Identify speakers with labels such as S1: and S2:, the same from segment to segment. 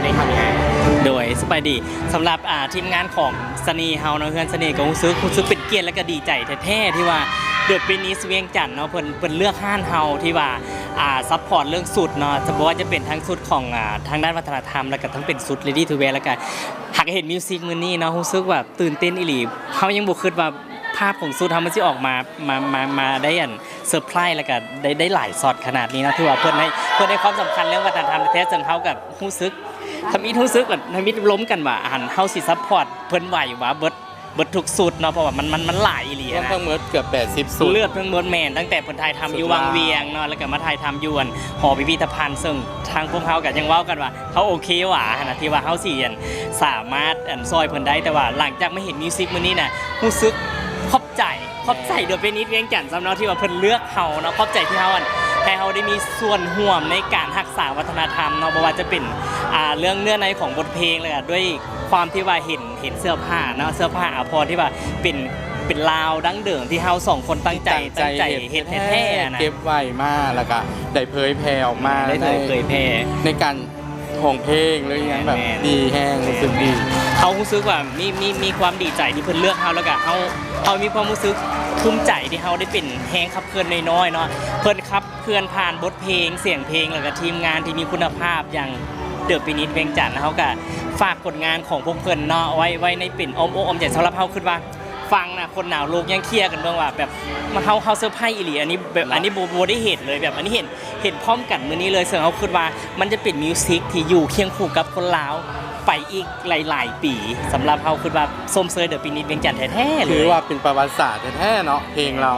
S1: ในครั้งนี้
S2: โดยสบายดีสำหรับทีมงานของสนีเฮาเนาะเพื่อนสนีก็รู้สึกเป็นเกียรติและก็ดีใจแท้ๆที่ว่าเดือดปีนี้เวียงจันทน์เนาะเพิ่นเลือกห้านเฮาที่ว่าซัพพอร์ตเรื่องสุดเนาะจะบอกว่าจะเป็นทั้งสุดของทางด้านวัฒนธรรมแล้วก็ทั้งเป็นสุด Ready to Wear แล้วก็หากเห็นมิวสิกมื้อนี้เนาะรู้สึกว่าตื่นเต้นอีหลีเฮายังบ่คิดว่าภาพของสุดทำมันสิออกมาได้อันเซอร์ไพรส์แล้วก็ได้หลายช็อตขนาดนี้นะถือว่าเพิ่นให้ความสำคัญเรื่องวัฒนธรรมแท้ๆจนเฮากับรู้สึกทำอีรู้สึกแบบทำอีล้มกันว่าเฮาสิซัพพอร์ตเพิ่นไหวว่าเบิดทุกสุดเนาะเพราะว่ามันหลายอีหลีนะ
S3: เพิ่งเมิดเกือบ80สุด
S2: เลือดเพิ่งเมิดแมนตั้งแต่เพิ่นถ่ายทำอยู่วังเวียงเนาะแล้วก็มาถ่ายทำอยู่หอพิพิธภัณฑ์ซึ่งทางพวกเฮาก็ยังเว้ากันว่าเฮาโอเคหว่านะที่ว่าเฮาสิสามารถซอยเพิ่นได้แต่ว่าหลังจากมาเห็นมิวสิกมื้อนี้น่ะรู้สึกขอบใจเดี๋ยวเป็นนิดเวียงจันทน์สำหรับที่ว่าเพิ่นเลือกเฮาเนาะขอบใจที่เฮาให้เฮาได้มีส่วนร่วมในการรักษาวัฒนธรรมเนาะบ่ว่าจะเป็นเรื่องเนื้อในของบทเพลงเลยด้วยความที่ว่าเห็นเสื้อผ้าเนาะเสื้อผ้าอาภรณ์ที่ว่าเป็นลาวดั้งเดิมที่เฮาสองคนตั้งใจเฮ็ดแท้ๆนะ
S3: เก็บไว้มาแล้วก็ได้เผยแพร่ออกมา
S2: ได้เผยแพร่
S3: ในการห้องเพลงหรือยังแบบดีแห้งรู้สึกดี
S2: เขารู้สึกว่ามีความดีใจที่เพิ่นเลือกเฮาแล้วก็เฮามีความรู้สึกภูมิใจที่เฮาได้เป็นแฮงขับเคลื่อนน้อยๆเนาะเพิ่นขับเคลื่อนผ่านบทเพลงเสียงเพลงแล้วก็ทีมงานที่มีคุณภาพอย่างเดือดปีนิดเวียงจันทน์เฮาก็ฝากผลงานของพวกเพิ่นเนาะไว้ในปิ่นอมอกอมใจสำหรับเฮาคิดว่าฟังนะคนหนาวโลกยังเคลียร์กันเบิ่งว่าแบบเฮาเซอร์ไพรส์อีหลีอันนี้แบบอันนี้บ่ได้เห็นเลยแบบอันนี้เห็นพร้อมกันมื้อนี้เลยซึ่งเฮาคิดว่ามันจะเป็นมิวสิกที่อยู่เคียงคู่กับคนลาวไปอีกหลายปีสำหรับเฮาคิดว่าส้มเซยเดือดปีนิดเวียงจันทน์แท้ๆเลย
S3: ถือว่าเป็นประวัติศาสตร์แท้ๆเนาะเพลงเรา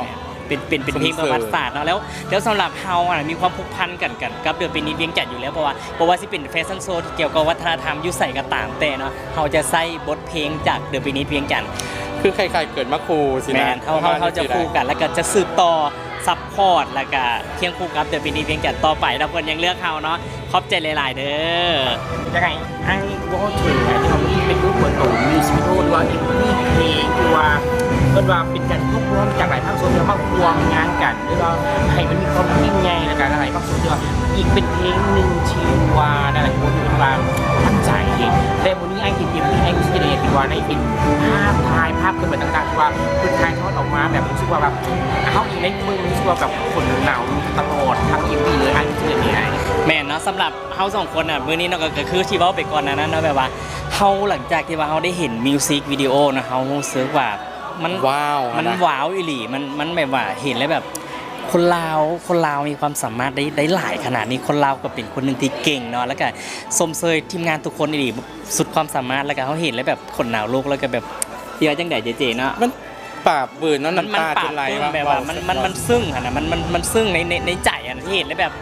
S2: เป็นเพลงประวัติศาสตร์เนาะแล้วสำหรับเฮามีความผูกพันกันกับเดือดปีนิดเวียงจันทน์อยู่แล้วเพราะว่าสิเป็นแฟชั่นโชว์ที่เกี่ยวกับวัฒนธรรมอยู่ใส่ก็ตามแต่เนาะเฮาจะใส่บทเพลงจากเดือดปีนิดเวียงจันทน์
S3: คือใครๆเกิดมาคู่สินะ
S2: เขาจะคู่กันแล้วก็จะสืบต่อซัพพอร์ตแล้วก็เคียงคู่กับเดือดปีนิดเวียงจันทน์ต่อไปแล้วเพิ่นยังเลือกเฮาเนาะขอบใจหลายๆเด้อ
S1: ยังไงไอ้ว่าถึงที่เขาเป็นรูปเปิดตัวมิวสิคหรือว่าอีกเพลงหรือว่าเป็นการรวบรวมจากหลายภาคส่วนมารวมงานกันหรือว่าให้มันมีความยิ่งใหญ่ในการหลายภาคส่วนที่ว่าอีกเป็นเพลงหนึ่งชื่อว่าหลายคนมีความตั้งใจแต่วันนี้ไอ้ทีมที่ไอ้วิศวกรที่ว่าในเป็นภาพขึ้นมาต่างๆที่ว่าคือถ่ายทอดออกมาแบบรู้สึกว่าแบบเขาอีกในมือรู้สึกว่าแบบคนหนาวตลอดทั้งอีพีเลยไอ้ที่เนี่ย
S2: แม่นเนาะสำหรับเฮาสองคนมื้อนี้เนาะก็คือที่เว้าไปก่อนนะเนาะแบบว่าเฮาหลังจากที่ว่าเฮาได้เห็นมิวสิกวิดีโอนะเฮารู้สึกว่ามันว้าวอีหลีมันแบบว่าเห็นแล้วแบบคนลาวมีความสามารถได้หลายขนาดนี้คนลาวก็เป็นคนหนึ่งที่เก่งเนาะแล้วก็สมเสยทีมงานทุกคนอีหลีสุดความสามารถแล้วก็เขาเห็นแล้วแบบคนหนาวโลกแล้วก็แบบเยอะจังได๋เจ๋ๆเนาะ
S3: มันปราบเบิ่นเนาะน้ำตาจะไหล
S2: แบบว่ามันซึ้งหั่นน่ะมันซึ้งในใจอันที่เห็นแล้วแบบ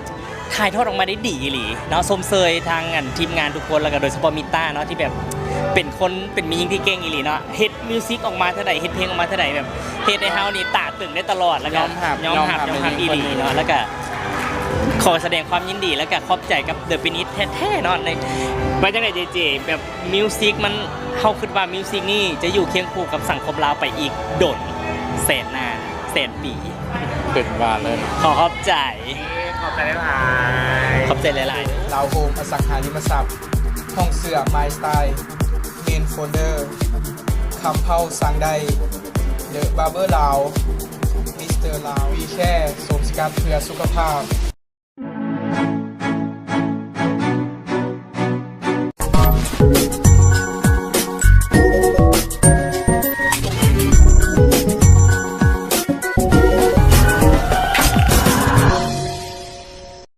S2: ถ่ายทอดออกมาได้ดีอีหลีเนาะสมเสยทางทีมงานทุกคนแล้วก็โดยเฉพาะมิต้าเนาะที่แบบเป็นมียิงที่เก่งอีหลีเนาะเฮ็ดมิวสิกออกมาเท่าใดเฮ็ดเพลงออกมาเท่าใดแบบเฮ็ดให้เฮานี่ตาตึงได้ตลอดแล้วก็ยอมรับอีหลีเนาะแล้วก็ขอแสดงความยินดีแล้วก็ขอบใจกับเดอะปินิดแท้ๆเนาะในว่าจังได๋เจแบบมิวสิกมันเฮาคิดว่ามิวสิกนี่จะอยู่เคียงคู่กับสังคมลาวไปอีกโดนแสนนานแสนปี
S3: เกิดว่าเลย
S2: ขอบใจหลาย
S4: ๆลาวโฮมอสังหาริมทรัพย์ห้องเสื้อไมสไตล์เมนโฟลเดอร์คำเผาสังใดเดอะบาร์เบอร์ลาวมิสเตอร์ลาววีแค่สมสกัดเพื่อสุขภาพ